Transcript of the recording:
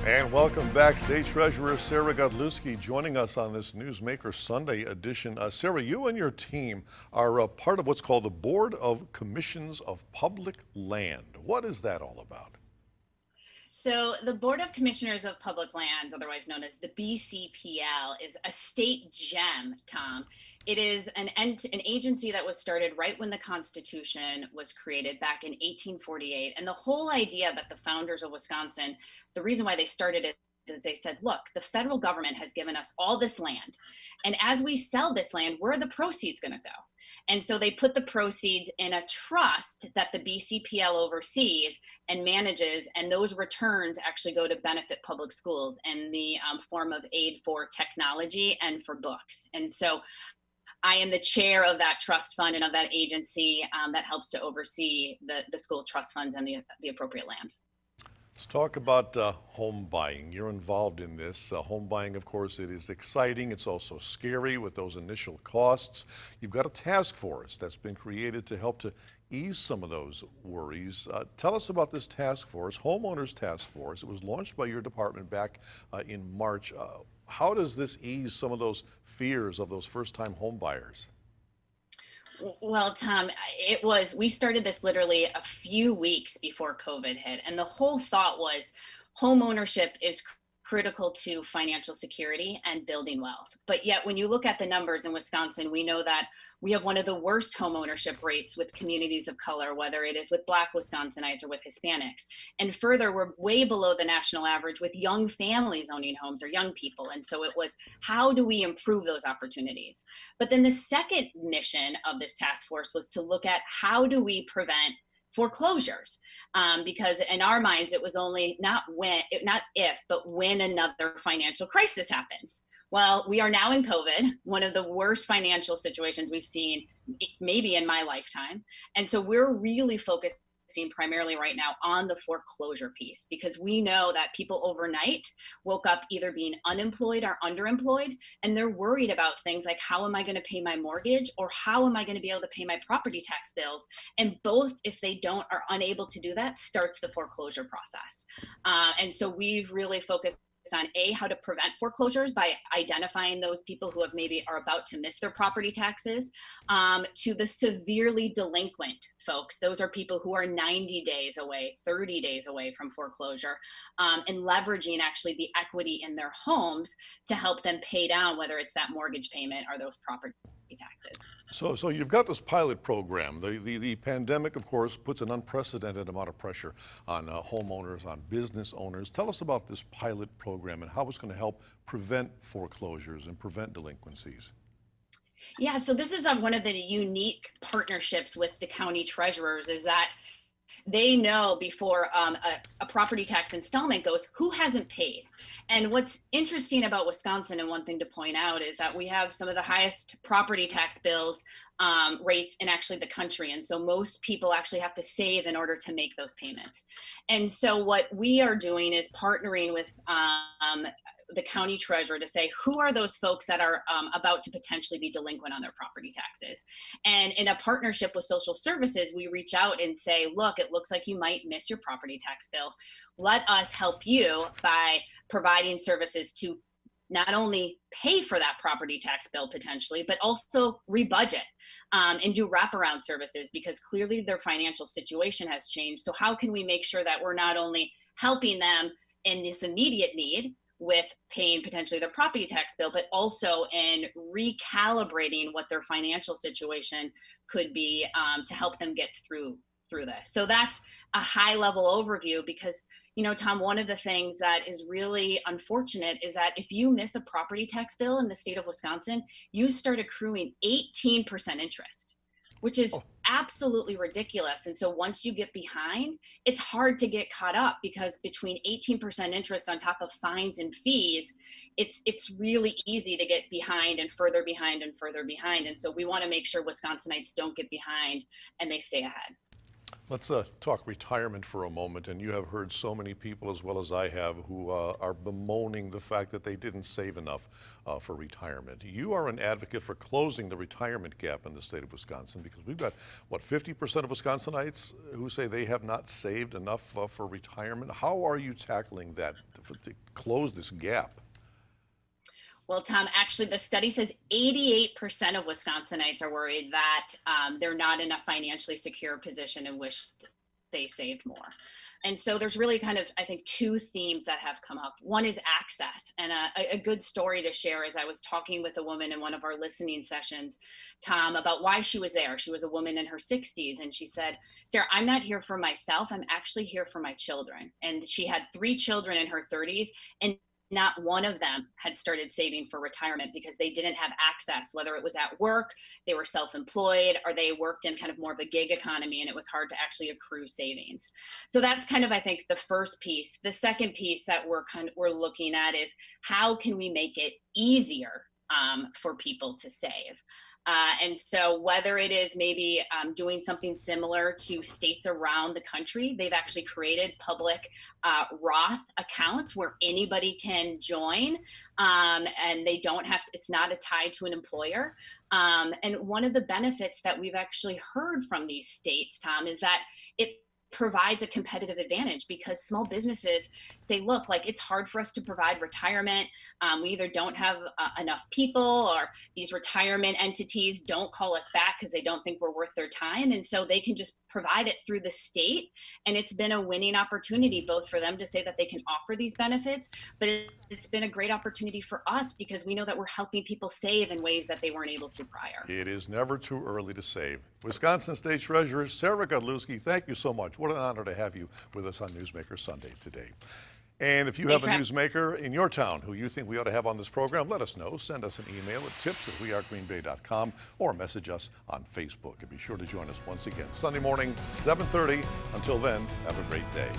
And welcome back. State Treasurer Sarah Godlewski joining us on this Newsmaker Sunday edition. Sarah, you and your team are part of what's called the Board of Commissions of Public Land. What is that all about? So the Board of Commissioners of Public Lands, otherwise known as the BCPL, is a state gem, Tom. It is an agency that was started right when the Constitution was created back in 1848. And the whole idea that the founders of Wisconsin, the reason why they started it is they said, look, the federal government has given us all this land. And as we sell this land, where are the proceeds going to go? And so they put the proceeds in a trust that the BCPL oversees and manages, and those returns actually go to benefit public schools in the form of aid for technology and for books. And so I am the chair of that trust fund and of that agency that helps to oversee the school trust funds and the appropriate lands. Let's talk about home buying. You're involved in this. Home buying, of course, it is exciting. It's also scary with those initial costs. You've got a task force that's been created to help to ease some of those worries. Tell us about this task force, Homeowners Task Force. It was launched by your department back in March. How does this ease some of those fears of those first-time home buyers? Well, Tom, we started this literally a few weeks before COVID hit. And the whole thought was home ownership is critical to financial security and building wealth. But yet, when you look at the numbers in Wisconsin, we know that we have one of the worst home ownership rates with communities of color, whether it is with Black Wisconsinites or with Hispanics. And further, we're way below the national average with young families owning homes or young people. And so it was, how do we improve those opportunities? But then the second mission of this task force was to look at how do we prevent foreclosures, because in our minds it was only not if, but when another financial crisis happens. Well, we are now in COVID, one of the worst financial situations we've seen maybe in my lifetime, and so we're really focusing primarily right now on the foreclosure piece, because we know that people overnight woke up either being unemployed or underemployed, and they're worried about things like, how am I going to pay my mortgage, or how am I going to be able to pay my property tax bills? And both, if they don't, are unable to do that, starts the foreclosure process. And so we've really focused on how to prevent foreclosures by identifying those people who have maybe are about to miss their property taxes, to the severely delinquent folks. Those are people who are 90 days away, 30 days away from foreclosure, and leveraging actually the equity in their homes to help them pay down, whether it's that mortgage payment or those property taxes. So you've got this pilot program. The pandemic, of course, puts an unprecedented amount of pressure on homeowners, on business owners. Tell us about this pilot program and how it's going to help prevent foreclosures and prevent delinquencies. Yeah, so this is one of the unique partnerships with the county treasurers, is that they know before a property tax installment goes, who hasn't paid. And what's interesting about Wisconsin, and one thing to point out, is that we have some of the highest property tax bills rates in actually the country. And so most people actually have to save in order to make those payments. And so what we are doing is partnering with the county treasurer to say, who are those folks that are about to potentially be delinquent on their property taxes? And in a partnership with social services, we reach out and say, look, it looks like you might miss your property tax bill. Let us help you by providing services to not only pay for that property tax bill potentially, but also rebudget and do wraparound services, because clearly their financial situation has changed. So how can we make sure that we're not only helping them in this immediate need with paying potentially their property tax bill, but also in recalibrating what their financial situation could be to help them get through this. So that's a high level overview, because, you know, Tom, one of the things that is really unfortunate is that if you miss a property tax bill in the state of Wisconsin, you start accruing 18% interest, which is absolutely ridiculous. And so once you get behind, it's hard to get caught up, because between 18% interest on top of fines and fees, it's really easy to get behind and further behind and further behind. And so we want to make sure Wisconsinites don't get behind and they stay ahead. Let's talk retirement for a moment. And you have heard so many people, as well as I have, who are bemoaning the fact that they didn't save enough for retirement. You are an advocate for closing the retirement gap in the state of Wisconsin, because we've got, what, 50% of Wisconsinites who say they have not saved enough for retirement. How are you tackling that to close this gap? Well, Tom, actually, the study says 88% of Wisconsinites are worried that they're not in a financially secure position and wish they saved more. And so there's really kind of, I think, two themes that have come up. One is access. And a good story to share is I was talking with a woman in one of our listening sessions, Tom, about why she was there. She was a woman in her 60s. And she said, Sarah, I'm not here for myself. I'm actually here for my children. And she had 3 children in her 30s. And not one of them had started saving for retirement because they didn't have access, whether it was at work, they were self-employed, or they worked in kind of more of a gig economy, and it was hard to actually accrue savings. So that's kind of, I think, the first piece. The second piece that we're looking at is how can we make it easier for people to save? And so whether it is maybe doing something similar to states around the country, they've actually created public Roth accounts where anybody can join, and they don't have to, it's not a tie to an employer. And one of the benefits that we've actually heard from these states, Tom, is that it provides a competitive advantage, because small businesses say, look, like, it's hard for us to provide retirement. We either don't have enough people, or these retirement entities don't call us back because they don't think we're worth their time. And so they can just provide it through the state. And it's been a winning opportunity both for them to say that they can offer these benefits, but it's been a great opportunity for us because we know that we're helping people save in ways that they weren't able to prior. It is never too early to save. Wisconsin State Treasurer Sarah Godlewski, thank you so much. What an honor to have you with us on Newsmaker Sunday today. And if you have a newsmaker in your town who you think we ought to have on this program, let us know. Send us an email at tips@wearegreenbay.com or message us on Facebook. And be sure to join us once again Sunday morning, 7:30. Until then, have a great day.